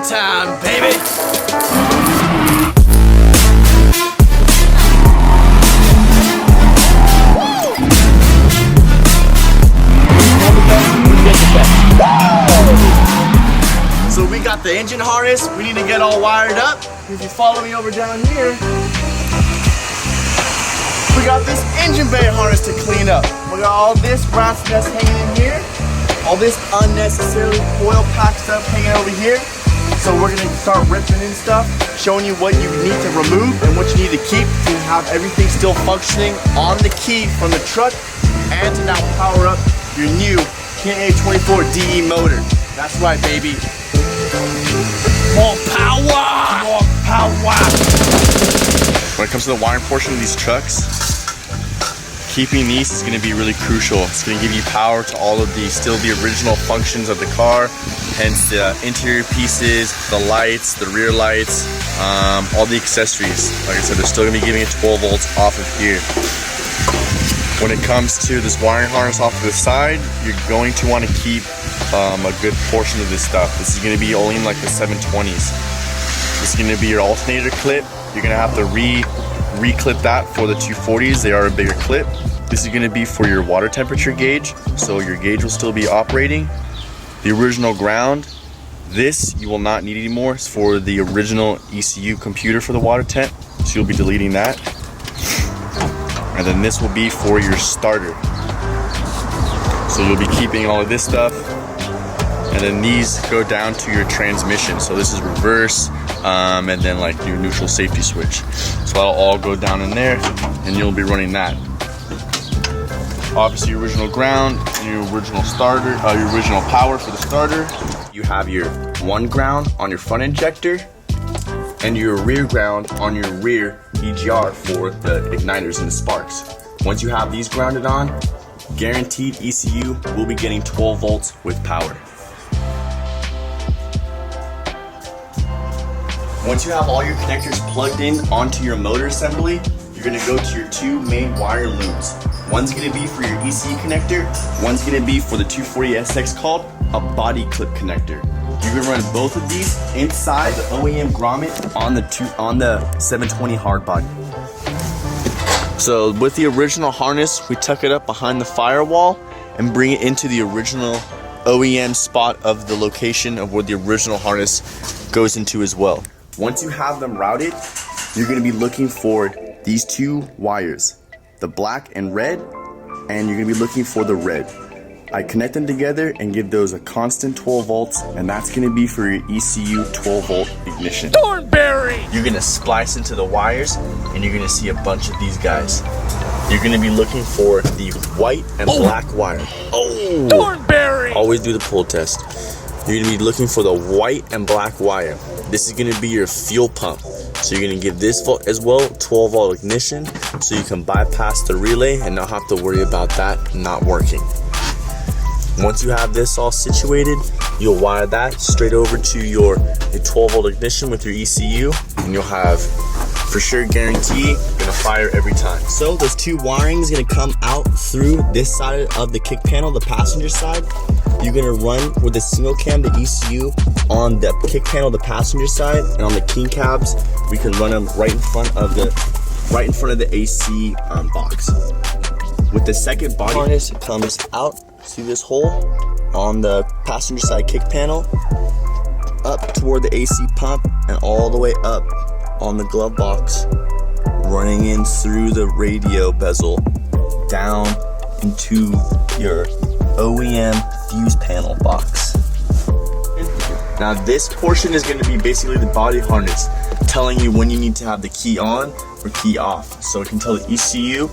time, baby. So we got the engine harness. We need to get all wired up. If you follow me over down here, we got this engine bay harness to clean up. We got all this brass nuts hanging in here. All this unnecessarily oil packed stuff hanging over here. So we're gonna start ripping in stuff, showing you what you need to remove and what you need to keep to have everything still functioning on the key from the truck and to now power up your new KA24 DE motor. That's right, baby. More power! More power! When it comes to the wiring portion of these trucks, keeping these is going to be really crucial. It's going to give you power to all of still the original functions of the car, hence the interior pieces, the lights, the rear lights, all the accessories. Like I said, they're still going to be giving it 12 volts off of here. When it comes to this wiring harness off to the side, you're going to want to keep a good portion of this stuff. This is going to be only in like the 720s. This is going to be your alternator clip. You're going to have to re-clip that for the 240s. They are a bigger clip. This is going to be for your water temperature gauge, so your gauge will still be operating. The original ground, this you will not need anymore. It's for the original ECU computer for the water temp, so you'll be deleting that. And then this will be for your starter. So you'll be keeping all of this stuff. And then these go down to your transmission. So this is reverse, and then like your neutral safety switch. So that'll all go down in there, and you'll be running that. Obviously, your original ground, and your original starter, your original power for the starter. You have your one ground on your front injector, and your rear ground on your rear EGR for the igniters and the sparks. Once you have these grounded on, guaranteed ECU will be getting 12 volts with power. Once you have all your connectors plugged in onto your motor assembly, you're going to go to your two main wire looms. One's going to be for your ECU connector, one's going to be for the 240SX called a body clip connector. You're going to run both of these inside the OEM grommet on the 720 hard body. So with the original harness, we tuck it up behind the firewall and bring it into the original OEM spot of the location of where the original harness goes into as well. Once you have them routed, you're going to be looking for these two wires, the black and red, and you're going to be looking for the red. I connect them together and give those a constant 12 volts, and that's going to be for your ECU 12 volt ignition. Thornberry! You're going to splice into the wires, and you're going to see a bunch of these guys. You're going to be looking for the white and black wire. Oh! Thornberry! Always do the pull test. You're going to be looking for the white and black wire. This is going to be your fuel pump. So you're going to give this as well 12 volt ignition, so you can bypass the relay and not have to worry about that not working. Once you have this all situated, you'll wire that straight over to your 12 volt ignition with your ECU, and you'll have, for sure guarantee, gonna fire every time. So those two wirings gonna come out through this side of the kick panel, the passenger side. You're gonna run with a single cam the ECU on the kick panel, the passenger side, and on the king cabs, we can run them right in front of the AC box. With the second body harness, it comes out. See this hole on the passenger side kick panel, up toward the AC pump, and all the way up on the glove box, running in through the radio bezel down into your OEM fuse panel box. Now this portion is going to be basically the body harness, telling you when you need to have the key on or key off, so it can tell the ECU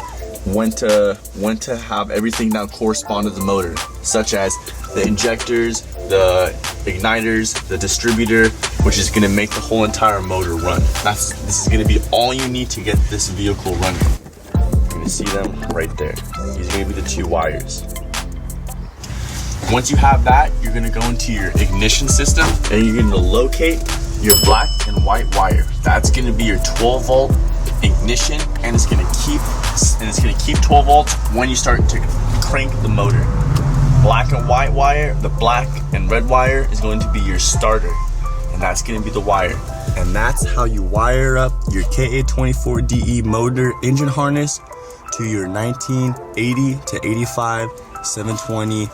when to have everything now correspond to the motor, such as the injectors, the igniters, the distributor, which is going to make the whole entire motor run. This is going to be all you need to get this vehicle running. You're going to see them right there. These are going to be the two wires. Once you have that, you're going to go into your ignition system and you're going to locate your black and white wire. That's going to be your 12 volt ignition, and it's going to keep 12 volts when you start to crank the motor. Black and white wire, the black and red wire is going to be your starter, and that's gonna be the wire. And that's how you wire up your KA24DE motor engine harness to your 1980 to 85 720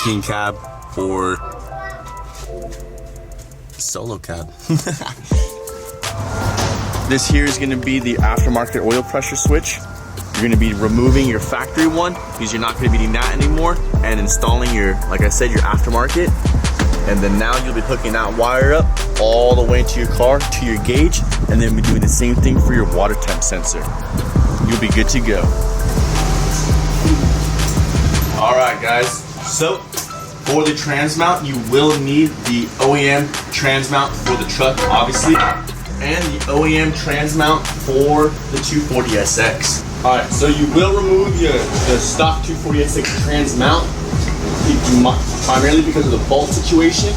king cab or solo cab. This here is gonna be the aftermarket oil pressure switch. You're gonna be removing your factory one because you're not gonna be needing that anymore, and installing your, like I said, your aftermarket. And then now you'll be hooking that wire up all the way into your car, to your gauge, and then be doing the same thing for your water temp sensor. You'll be good to go. All right, guys. So for the trans mount, you will need the OEM trans mount for the truck, obviously, and the OEM trans mount for the 240SX. All right, so you will remove the stock 240SX trans mount, primarily because of the bolt situation.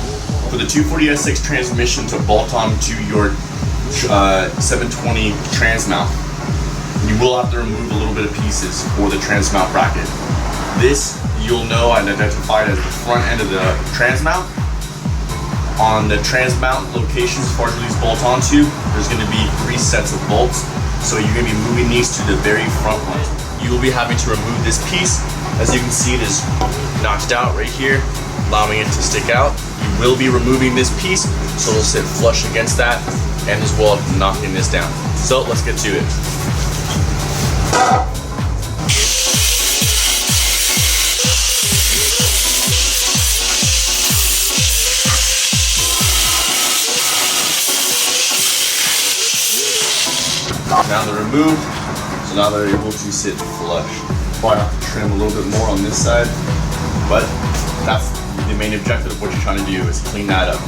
For the 240SX transmission to bolt onto your 720 trans mount, you will have to remove a little bit of pieces for the trans mount bracket. This you'll know and identify as the front end of the trans mount. On the trans mount location, as far as these bolt onto, there's going to be 3 sets of bolts. So you're going to be moving these to the very front one. You will be having to remove this piece. As you can see, it is notched out right here, allowing it to stick out. You will be removing this piece, so it'll sit flush against that, and as well as knocking this down. So let's get to it. Now they're removed, so now they're able to sit flush. Probably have to trim a little bit more on this side, but that's the main objective of what you're trying to do, is clean that up.